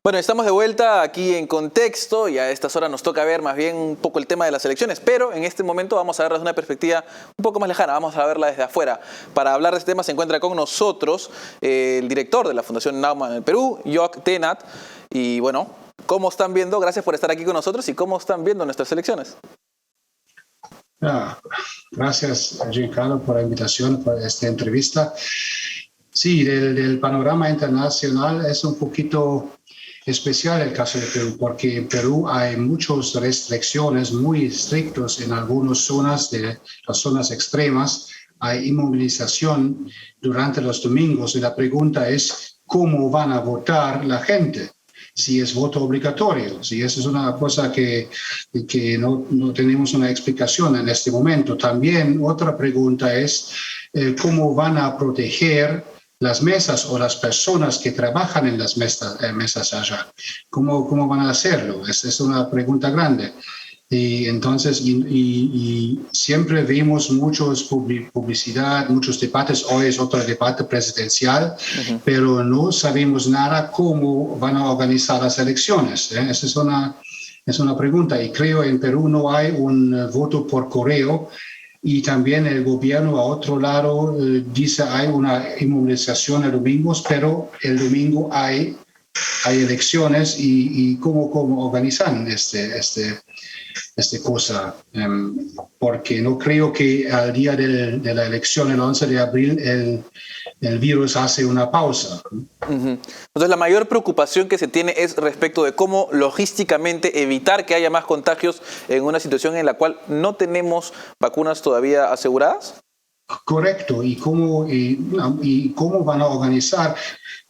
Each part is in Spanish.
Bueno, estamos de vuelta aquí en Contexto y a estas horas nos toca ver más bien un poco el tema de las elecciones, pero en este momento vamos a verla desde una perspectiva un poco más lejana, vamos a verla desde afuera. Para hablar de este tema se encuentra con nosotros el director de la Fundación Naumann en el Perú, Joc Tenat, y bueno, ¿cómo están viendo? Gracias por estar aquí con nosotros y ¿cómo están viendo nuestras elecciones? Gracias, Giancarlo, por la invitación, por esta entrevista. Sí, del panorama internacional es un poquito especial el caso de Perú, porque en Perú hay muchas restricciones muy estrictas en algunas zonas, de las zonas extremas. Hay inmovilización durante los domingos y la pregunta es cómo van a votar la gente. Si es voto obligatorio, si eso es una cosa que no tenemos una explicación en este momento. También otra pregunta es cómo van a proteger las mesas o las personas que trabajan en las mesas allá. ¿Cómo van a hacerlo? Es una pregunta grande. Y entonces, siempre vemos muchos publicidad, muchos debates. Hoy es otro debate presidencial, pero no sabemos nada cómo van a organizar las elecciones. Esa es una pregunta. Y creo en Perú no hay un voto por correo. Y también el gobierno a otro lado dice hay una inmovilización el domingo, pero el domingo hay elecciones y cómo organizan esta cosa, porque no creo que al día de la elección, el 11 de abril, el virus hace una pausa. Entonces, la mayor preocupación que se tiene es respecto de cómo logísticamente evitar que haya más contagios en una situación en la cual no tenemos vacunas todavía aseguradas. Correcto, y cómo van a organizar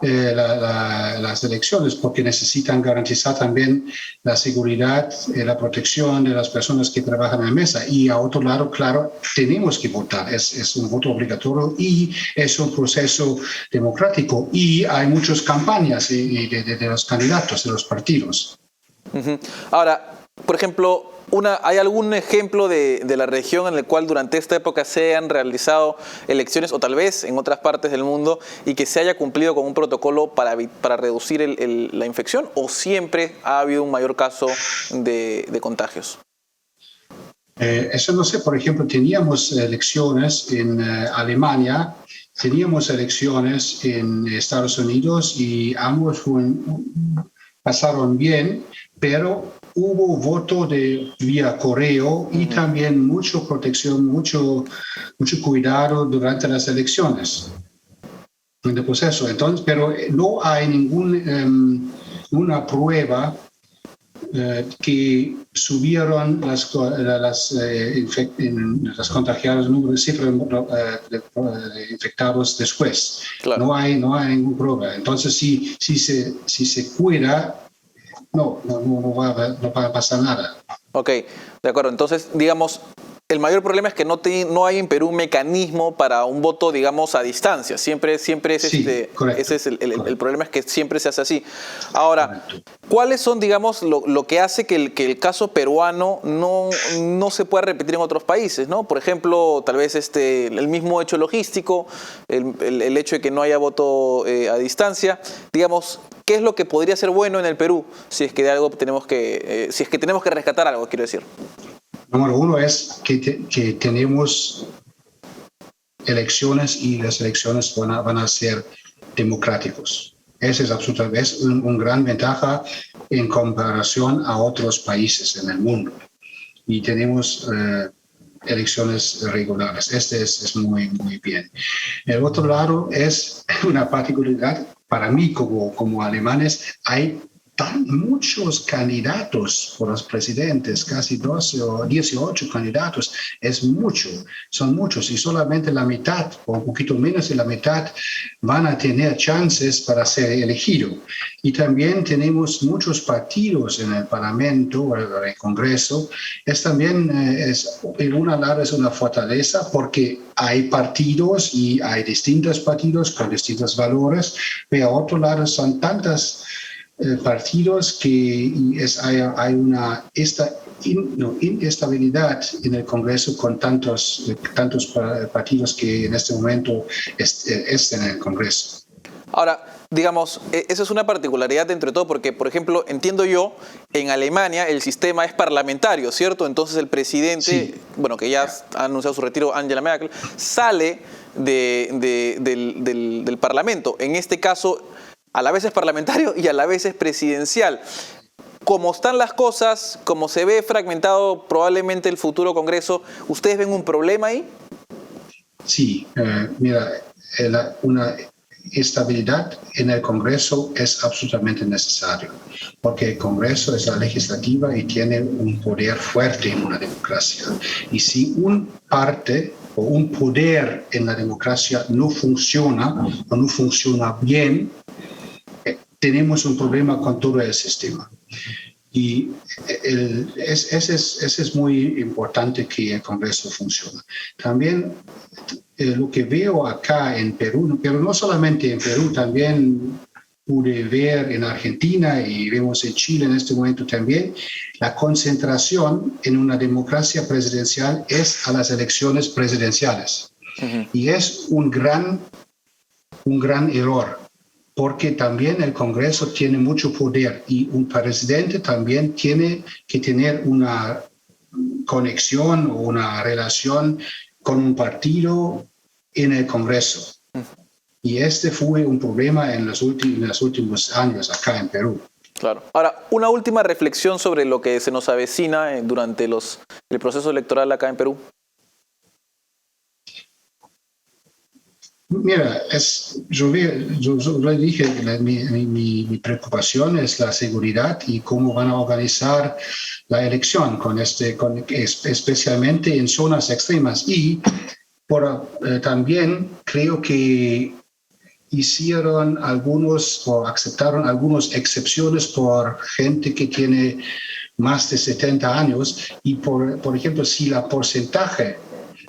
las elecciones, porque necesitan garantizar también la seguridad y la protección de las personas que trabajan en la mesa. Y a otro lado, claro, tenemos que votar, es un voto obligatorio y es un proceso democrático y hay muchas campañas de los candidatos, de los partidos. Ahora, por ejemplo, ¿hay algún ejemplo de la región en el cual durante esta época se han realizado elecciones, o tal vez en otras partes del mundo, y que se haya cumplido con un protocolo para reducir la infección, o siempre ha habido un mayor caso de contagios? Eso no sé, por ejemplo, teníamos elecciones en Alemania, teníamos elecciones en Estados Unidos y ambos pasaron bien, pero hubo voto vía correo y también mucha protección, mucho cuidado durante las elecciones en el proceso. Entonces, pero no hay ninguna prueba que subieron las contagiadas, el número de infectados después. Claro. No hay ninguna prueba. Entonces, si se cuida, no va a pasar nada. Ok, de acuerdo. Entonces, digamos, el mayor problema es que no hay en Perú un mecanismo para un voto, digamos, a distancia. Siempre es correcto, ese es el problema, es que siempre se hace así. Ahora, ¿cuáles son, digamos, lo que hace que el caso peruano no se pueda repetir en otros países, ¿no? Por ejemplo, tal vez el mismo hecho logístico, el hecho de que no haya voto a distancia, digamos. ¿Qué es lo que podría ser bueno en el Perú si es que de algo tenemos que rescatar algo, quiero decir? Número uno es que tenemos elecciones y las elecciones van a ser democráticos. Esa es absolutamente una gran ventaja en comparación a otros países en el mundo. Y tenemos elecciones regulares. Es muy, muy bien. El otro lado es una particularidad. Para mí, como alemanes, hay muchos candidatos por los presidentes, casi 12 o 18 candidatos, son muchos, y solamente la mitad, o un poquito menos de la mitad, van a tener chances para ser elegidos. Y también tenemos muchos partidos en el Parlamento o el Congreso. En un lado es una fortaleza porque hay partidos y hay distintos partidos con distintos valores, pero a otro lado son tantas partidos que hay una inestabilidad en el Congreso con tantos partidos que en este momento están en el Congreso. Ahora, digamos, esa es una particularidad entre todo, porque, por ejemplo, entiendo yo, en Alemania el sistema es parlamentario, ¿cierto? Entonces el presidente, Sí. bueno, que ya ha anunciado su retiro, Angela Merkel, sale del Parlamento. En este caso, a la vez es parlamentario y a la vez es presidencial. Como están las cosas, como se ve fragmentado probablemente el futuro Congreso, ¿ustedes ven un problema ahí? Sí, mira, una estabilidad en el Congreso es absolutamente necesario, porque el Congreso es la legislativa y tiene un poder fuerte en una democracia. Y si un parte o un poder en la democracia no funciona o no funciona bien, tenemos un problema con todo el sistema. Y ese es muy importante que el Congreso funcione. También lo que veo acá en Perú, pero no solamente en Perú, también pude ver en Argentina y vemos en Chile en este momento también, la concentración en una democracia presidencial es a las elecciones presidenciales. Y es un gran error, porque también el Congreso tiene mucho poder y un presidente también tiene que tener una conexión o una relación con un partido en el Congreso. Y este fue un problema en los últimos años acá en Perú. Claro. Ahora, una última reflexión sobre lo que se nos avecina durante el proceso electoral acá en Perú. Mira, yo le dije, mi preocupación es la seguridad y cómo van a organizar la elección, especialmente en zonas extremas. Y también creo que hicieron aceptaron algunas excepciones por gente que tiene más de 70 años. Y, por ejemplo, si la porcentaje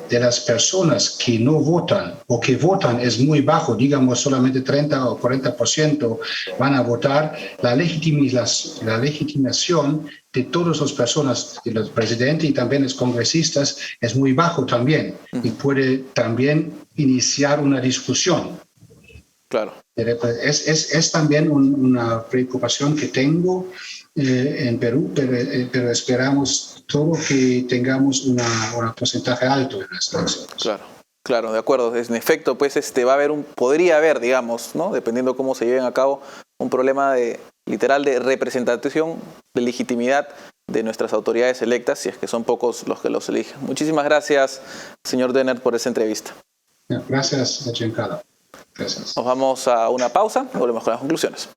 de las personas que no votan o que votan es muy bajo, digamos solamente 30 o 40% van a votar, la legitimación de todas las personas, de los presidentes y también los congresistas, es muy bajo también y puede también iniciar una discusión. Claro. Es también una preocupación que tengo en Perú, pero esperamos todo que tengamos un porcentaje alto en las elecciones. Claro, de acuerdo. En efecto, pues podría haber, digamos, ¿no? Dependiendo cómo se lleven a cabo, un problema literal de representación, de legitimidad de nuestras autoridades electas, si es que son pocos los que los eligen. Muchísimas gracias, señor Dennert, por esa entrevista. Gracias, Giancarlo. Gracias. Nos vamos a una pausa y volvemos con las conclusiones.